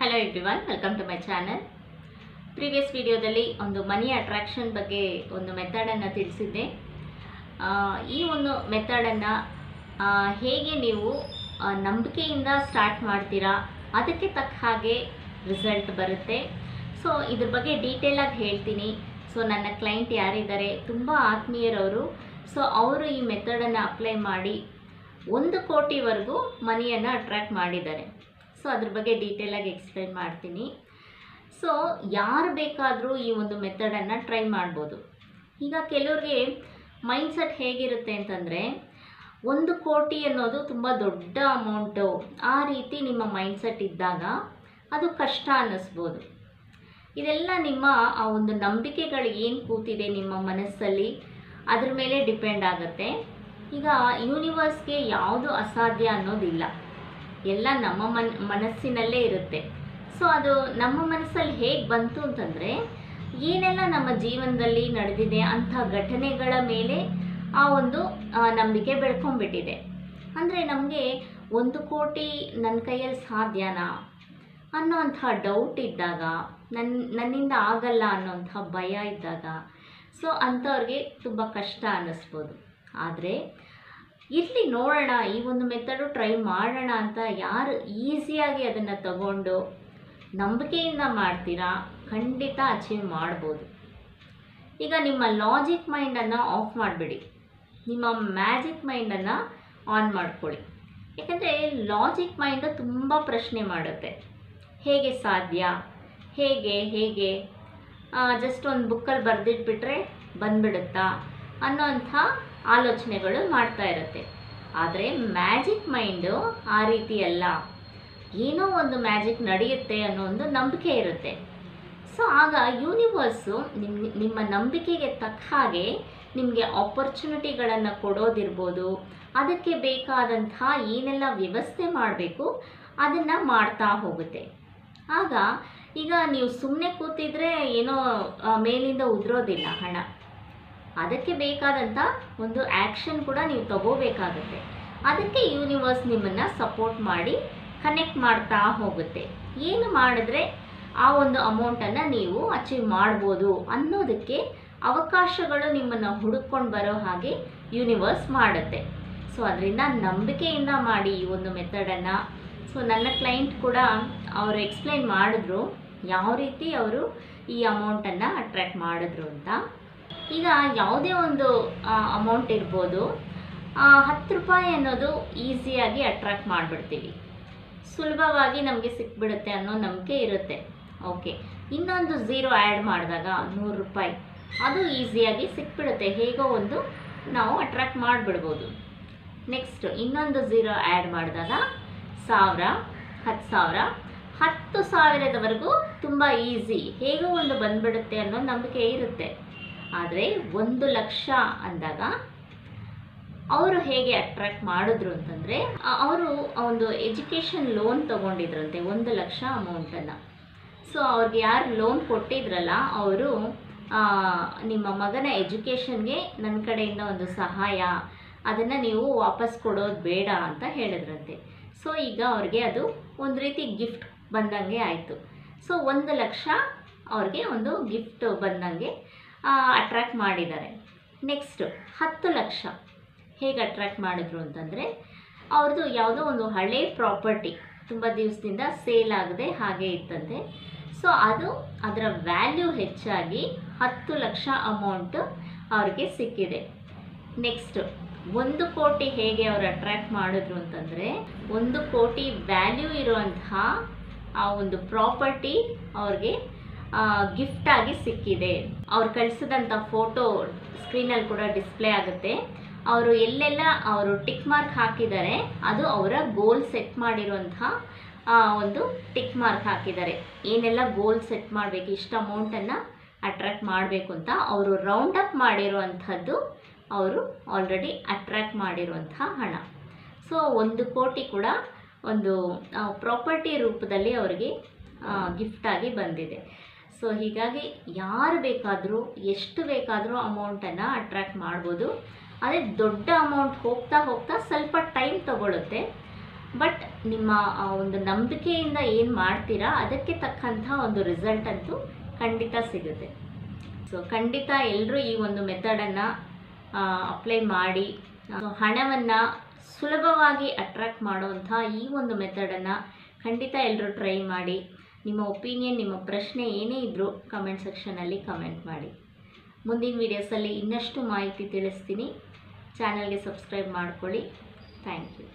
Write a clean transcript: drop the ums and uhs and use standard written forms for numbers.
Hello everyone, welcome to my channel. Previous ವಿಡಿಯೋದಲ್ಲಿ ಒಂದು ಮನಿ attraction ಬಗ್ಗೆ ಒಂದು ಮೆಥಡನ್ನು ತಿಳಿಸಿದ್ದೆ. ಈ ಒಂದು ಮೆಥಡನ್ನು ಹೇಗೆ ನೀವು ನಂಬಿಕೆಯಿಂದ ಸ್ಟಾರ್ಟ್ ಮಾಡ್ತೀರಾ, ಅದಕ್ಕೆ ತಕ್ಕ ಹಾಗೆ ರಿಸಲ್ಟ್ ಬರುತ್ತೆ. ಸೊ ಇದ್ರ ಬಗ್ಗೆ ಡೀಟೇಲಾಗಿ ಹೇಳ್ತೀನಿ. ಸೊ ನನ್ನ ಕ್ಲೈಂಟ್ ಯಾರಿದ್ದಾರೆ, ತುಂಬ ಆತ್ಮೀಯರವರು. ಸೊ ಅವರು ಈ ಮೆಥಡನ್ನು ಅಪ್ಲೈ ಮಾಡಿ 1 ಕೋಟಿವರೆಗೂ ಮನಿಯನ್ನು ಅಟ್ರ್ಯಾಕ್ಟ್ ಮಾಡಿದ್ದಾರೆ. ಸೊ ಅದ್ರ ಬಗ್ಗೆ ಡೀಟೇಲಾಗಿ ಎಕ್ಸ್ಪ್ಲೈನ್ ಮಾಡ್ತೀನಿ. ಸೊ ಯಾರು ಬೇಕಾದರೂ ಈ ಒಂದು ಮೆಥಡನ್ನು ಟ್ರೈ ಮಾಡ್ಬೋದು. ಈಗ ಕೆಲವ್ರಿಗೆ ಮೈಂಡ್ಸೆಟ್ ಹೇಗಿರುತ್ತೆ ಅಂತಂದರೆ, 1 ಕೋಟಿ ಅನ್ನೋದು ತುಂಬ ದೊಡ್ಡ ಅಮೌಂಟು, ಆ ರೀತಿ ನಿಮ್ಮ ಮೈಂಡ್ಸೆಟ್ ಇದ್ದಾಗ ಅದು ಕಷ್ಟ ಅನ್ನಿಸ್ಬೋದು. ಇದೆಲ್ಲ ನಿಮ್ಮ ಆ ಒಂದು ನಂಬಿಕೆಗಳು ಏನು ಕೂತಿದೆ ನಿಮ್ಮ ಮನಸ್ಸಲ್ಲಿ, ಅದ್ರ ಮೇಲೆ ಡಿಪೆಂಡ್ ಆಗುತ್ತೆ. ಈಗ ಯೂನಿವರ್ಸ್ಗೆ ಯಾವುದು ಅಸಾಧ್ಯ ಅನ್ನೋದಿಲ್ಲ, ಎಲ್ಲ ನಮ್ಮ ಮನಸ್ಸಿನಲ್ಲೇ ಇರುತ್ತೆ. ಸೊ ಅದು ನಮ್ಮ ಮನಸ್ಸಲ್ಲಿ ಹೇಗೆ ಬಂತು ಅಂತಂದರೆ, ಏನೆಲ್ಲ ನಮ್ಮ ಜೀವನದಲ್ಲಿ ನಡೆದಿದೆ ಅಂಥ ಘಟನೆಗಳ ಮೇಲೆ ಆ ಒಂದು ನಂಬಿಕೆ ಬೆಳ್ಕೊಂಡ್ಬಿಟ್ಟಿದೆ. ಅಂದರೆ ನಮಗೆ 1 ಕೋಟಿ ನನ್ನ ಕೈಯಲ್ಲಿ ಸಾಧ್ಯನಾ ಅನ್ನೋಂಥ ಡೌಟ್ ಇದ್ದಾಗ, ನನ್ನಿಂದ ಆಗಲ್ಲ ಅನ್ನೋಂಥ ಭಯ ಇದ್ದಾಗ, ಸೊ ಅಂಥವ್ರಿಗೆ ತುಂಬ ಕಷ್ಟ ಅನ್ನಿಸ್ಬೋದು. ಆದರೆ ಇರಲಿ ನೋಡೋಣ, ಈ ಒಂದು ಮೆಥಡು ಟ್ರೈ ಮಾಡೋಣ ಅಂತ ಯಾರು ಈಸಿಯಾಗಿ ಅದನ್ನು ತಗೊಂಡು ನಂಬಿಕೆಯಿಂದ ಮಾಡ್ತೀರಾ, ಖಂಡಿತ ಅಚೀವ್ ಮಾಡ್ಬೋದು. ಈಗ ನಿಮ್ಮ ಲಾಜಿಕ್ ಮೈಂಡನ್ನು ಆಫ್ ಮಾಡಿಬಿಡಿ, ನಿಮ್ಮ ಮ್ಯಾಜಿಕ್ ಮೈಂಡನ್ನು ಆನ್ ಮಾಡ್ಕೊಳ್ಳಿ. ಯಾಕಂದರೆ ಲಾಜಿಕ್ ಮೈಂಡು ತುಂಬ ಪ್ರಶ್ನೆ ಮಾಡುತ್ತೆ. ಹೇಗೆ ಸಾಧ್ಯ, ಹೇಗೆ ಜಸ್ಟ್ ಒಂದು ಬುಕ್ಕಲ್ಲಿ ಬರೆದಿಟ್ಬಿಟ್ರೆ ಬಂದ್ಬಿಡುತ್ತಾ ಅನ್ನೋಂಥ ಆಲೋಚನೆಗಳು ಮಾಡ್ತಾ ಇರುತ್ತೆ. ಆದರೆ ಮ್ಯಾಜಿಕ್ ಮೈಂಡು ಆ ರೀತಿ ಅಲ್ಲ, ಏನೋ ಒಂದು ಮ್ಯಾಜಿಕ್ ನಡೆಯುತ್ತೆ ಅನ್ನೋ ಒಂದು ನಂಬಿಕೆ ಇರುತ್ತೆ. ಸೊ ಆಗ ಯೂನಿವರ್ಸು ನಿಮ್ಮ ನಂಬಿಕೆಗೆ ತಕ್ಕ ಹಾಗೆ ನಿಮಗೆ ಆಪರ್ಚುನಿಟಿಗಳನ್ನು ಕೊಡೋದಿರ್ಬೋದು, ಅದಕ್ಕೆ ಬೇಕಾದಂಥ ಏನೆಲ್ಲ ವ್ಯವಸ್ಥೆ ಮಾಡಬೇಕು ಅದನ್ನು ಮಾಡ್ತಾ ಹೋಗುತ್ತೆ. ಆಗ ಈಗ ನೀವು ಸುಮ್ಮನೆ ಕೂತಿದ್ರೆ ಏನೋ ಮೇಲಿಂದ ಉದುರೋದಿಲ್ಲ ಹಣ, ಅದಕ್ಕೆ ಬೇಕಾದಂಥ ಒಂದು ಆ್ಯಕ್ಷನ್ ಕೂಡ ನೀವು ತಗೋಬೇಕಾಗುತ್ತೆ. ಅದಕ್ಕೆ ಯೂನಿವರ್ಸ್ ನಿಮ್ಮನ್ನು ಸಪೋರ್ಟ್ ಮಾಡಿ ಕನೆಕ್ಟ್ ಮಾಡ್ತಾ ಹೋಗುತ್ತೆ. ಏನು ಮಾಡಿದ್ರೆ ಆ ಒಂದು ಅಮೌಂಟನ್ನು ನೀವು ಅಚೀವ್ ಮಾಡ್ಬೋದು ಅನ್ನೋದಕ್ಕೆ ಅವಕಾಶಗಳು ನಿಮ್ಮನ್ನು ಹುಡುಕೊಂಡು ಬರೋ ಹಾಗೆ ಯೂನಿವರ್ಸ್ ಮಾಡುತ್ತೆ. ಸೊ ಅದರಿಂದ ನಂಬಿಕೆಯಿಂದ ಮಾಡಿ ಈ ಒಂದು ಮೆಥಡನ್ನು. ಸೊ ನನ್ನ ಕ್ಲೈಂಟ್ ಕೂಡ ಅವರು ಎಕ್ಸ್ಪ್ಲೈನ್ ಮಾಡಿದ್ರು ಯಾವ ರೀತಿ ಅವರು ಈ ಅಮೌಂಟನ್ನು ಅಟ್ರ್ಯಾಕ್ಟ್ ಮಾಡಿದ್ರು ಅಂತ. ಈಗ ಯಾವುದೇ ಒಂದು ಅಮೌಂಟ್ ಇರ್ಬೋದು, 10 ರೂಪಾಯಿ ಅನ್ನೋದು ಈಸಿಯಾಗಿ ಅಟ್ರ್ಯಾಕ್ಟ್ ಮಾಡಿಬಿಡ್ತೀವಿ, ಸುಲಭವಾಗಿ ನಮಗೆ ಸಿಕ್ಬಿಡುತ್ತೆ ಅನ್ನೋ ನಂಬಿಕೆ ಇರುತ್ತೆ. ಓಕೆ, ಇನ್ನೊಂದು 0 ಆ್ಯಡ್ ಮಾಡಿದಾಗ 100 ರೂಪಾಯಿ ಅದು ಈಸಿಯಾಗಿ ಸಿಕ್ಬಿಡುತ್ತೆ, ಹೇಗೋ ಒಂದು ನಾವು ಅಟ್ರ್ಯಾಕ್ಟ್ ಮಾಡಿಬಿಡ್ಬೋದು. ನೆಕ್ಸ್ಟ್ ಇನ್ನೊಂದು 0 ಆ್ಯಡ್ ಮಾಡಿದಾಗ 1000, 10,000, 10,000ದವರೆಗೂ ತುಂಬ ಈಸಿ, ಹೇಗೋ ಒಂದು ಬಂದ್ಬಿಡುತ್ತೆ ಅನ್ನೋ ನಂಬಿಕೆ ಇರುತ್ತೆ. ಆದರೆ 1 ಲಕ್ಷ ಅಂದಾಗ ಅವರು ಹೇಗೆ ಅಟ್ರ್ಯಾಕ್ಟ್ ಮಾಡಿದ್ರು ಅಂತಂದರೆ, ಅವರು ಒಂದು ಎಜುಕೇಷನ್ ಲೋನ್ ತೊಗೊಂಡಿದ್ರಂತೆ 1 ಲಕ್ಷ ಅಮೌಂಟನ್ನು. ಸೊ ಅವ್ರಿಗೆ ಯಾರು ಲೋನ್ ಕೊಟ್ಟಿದ್ರಲ್ಲ, ಅವರು ನಿಮ್ಮ ಮಗನ ಎಜುಕೇಷನ್ಗೆ ನನ್ನ ಕಡೆಯಿಂದ ಒಂದು ಸಹಾಯ, ಅದನ್ನು ನೀವು ವಾಪಸ್ ಕೊಡೋದು ಬೇಡ ಅಂತ ಹೇಳಿದ್ರಂತೆ. ಸೊ ಈಗ ಅವ್ರಿಗೆ ಅದು ಒಂದು ರೀತಿ ಗಿಫ್ಟ್ ಬಂದಂಗೆ ಆಯಿತು. ಸೊ 1 ಲಕ್ಷ ಅವ್ರಿಗೆ ಒಂದು ಗಿಫ್ಟ್ ಬಂದಂಗೆ ಅಟ್ರ್ಯಾಕ್ಟ್ ಮಾಡಿದ್ದಾರೆ. ನೆಕ್ಸ್ಟು 10 ಲಕ್ಷ ಹೇಗೆ ಅಟ್ರ್ಯಾಕ್ಟ್ ಮಾಡಿದ್ರು ಅಂತಂದರೆ, ಅವ್ರದ್ದು ಯಾವುದೋ ಒಂದು ಹಳೆ ಪ್ರಾಪರ್ಟಿ ತುಂಬ ದಿವಸದಿಂದ ಸೇಲ್ ಆಗದೆ ಹಾಗೆ ಇತ್ತಂತೆ. ಸೊ ಅದರ ವ್ಯಾಲ್ಯೂ ಹೆಚ್ಚಾಗಿ 10 ಲಕ್ಷ ಅಮೌಂಟು ಅವ್ರಿಗೆ ಸಿಕ್ಕಿದೆ. ನೆಕ್ಸ್ಟು 1 ಕೋಟಿ ಹೇಗೆ ಅವರು ಅಟ್ರ್ಯಾಕ್ಟ್ ಮಾಡಿದ್ರು ಅಂತಂದರೆ, 1 ಕೋಟಿ ವ್ಯಾಲ್ಯೂ ಇರುವಂತಹ ಆ ಒಂದು ಪ್ರಾಪರ್ಟಿ ಅವ್ರಿಗೆ ಗಿಫ್ಟಾಗಿ ಸಿಕ್ಕಿದೆ. ಅವ್ರು ಕಳಿಸಿದಂಥ ಫೋಟೋ ಸ್ಕ್ರೀನಲ್ಲಿ ಕೂಡ ಡಿಸ್ಪ್ಲೇ ಆಗುತ್ತೆ. ಅವರು ಎಲ್ಲೆಲ್ಲ ಅವರು ಟಿಕ್ ಮಾರ್ಕ್ ಹಾಕಿದ್ದಾರೆ, ಅದು ಅವರ ಗೋಲ್ ಸೆಟ್ ಮಾಡಿರುವಂಥ ಒಂದು ಟಿಕ್ ಮಾರ್ಕ್ ಹಾಕಿದ್ದಾರೆ. ಏನೆಲ್ಲ ಗೋಲ್ ಸೆಟ್ ಮಾಡಬೇಕು, ಇಷ್ಟು ಅಮೌಂಟನ್ನು ಅಟ್ರ್ಯಾಕ್ಟ್ ಮಾಡಬೇಕು ಅಂತ ಅವರು ರೌಂಡ್ ಅಪ್ ಮಾಡಿರುವಂಥದ್ದು, ಅವರು ಆಲ್ರೆಡಿ ಅಟ್ರ್ಯಾಕ್ಟ್ ಮಾಡಿರುವಂಥ ಹಣ. ಸೊ 1 ಕೋಟಿ ಕೂಡ ಒಂದು ಪ್ರಾಪರ್ಟಿ ರೂಪದಲ್ಲಿ ಅವರಿಗೆ ಗಿಫ್ಟಾಗಿ ಬಂದಿದೆ. ಸೊ ಹೀಗಾಗಿ ಯಾರು ಬೇಕಾದರೂ ಎಷ್ಟು ಬೇಕಾದರೂ ಅಮೌಂಟನ್ನು ಅಟ್ರ್ಯಾಕ್ಟ್ ಮಾಡ್ಬೋದು. ಅದೇ ದೊಡ್ಡ ಅಮೌಂಟ್ ಹೋಗ್ತಾ ಸ್ವಲ್ಪ ಟೈಮ್ ತಗೊಳ್ಳುತ್ತೆ. ಬಟ್ ನಿಮ್ಮ ಒಂದು ನಂಬಿಕೆಯಿಂದ ಏನು ಮಾಡ್ತೀರಾ ಅದಕ್ಕೆ ತಕ್ಕಂಥ ಒಂದು ರಿಸಲ್ಟ್ ಅಂತೂ ಖಂಡಿತ ಸಿಗುತ್ತೆ. ಸೊ ಖಂಡಿತ ಎಲ್ಲರೂ ಈ ಒಂದು ಮೆಥಡನ್ನು ಅಪ್ಲೈ ಮಾಡಿ ಹಣವನ್ನು ಸುಲಭವಾಗಿ ಅಟ್ರಾಕ್ಟ್ ಮಾಡುವಂಥ ಈ ಒಂದು ಮೆಥಡನ್ನು ಖಂಡಿತ ಎಲ್ಲರೂ ಟ್ರೈ ಮಾಡಿ. ನಿಮ್ಮ ಒಪಿನಿಯನ್, ನಿಮ್ಮ ಪ್ರಶ್ನೆ ಏನೇ ಇದ್ದರೂ ಕಮೆಂಟ್ ಸೆಕ್ಷನಲ್ಲಿ ಕಮೆಂಟ್ ಮಾಡಿ. ಮುಂದಿನ ವೀಡಿಯೋಸಲ್ಲಿ ಇನ್ನಷ್ಟು ಮಾಹಿತಿ ತಿಳಿಸ್ತೀನಿ. ಚಾನಲ್ಗೆ ಸಬ್ಸ್ಕ್ರೈಬ್ ಮಾಡ್ಕೊಳ್ಳಿ. Thank you.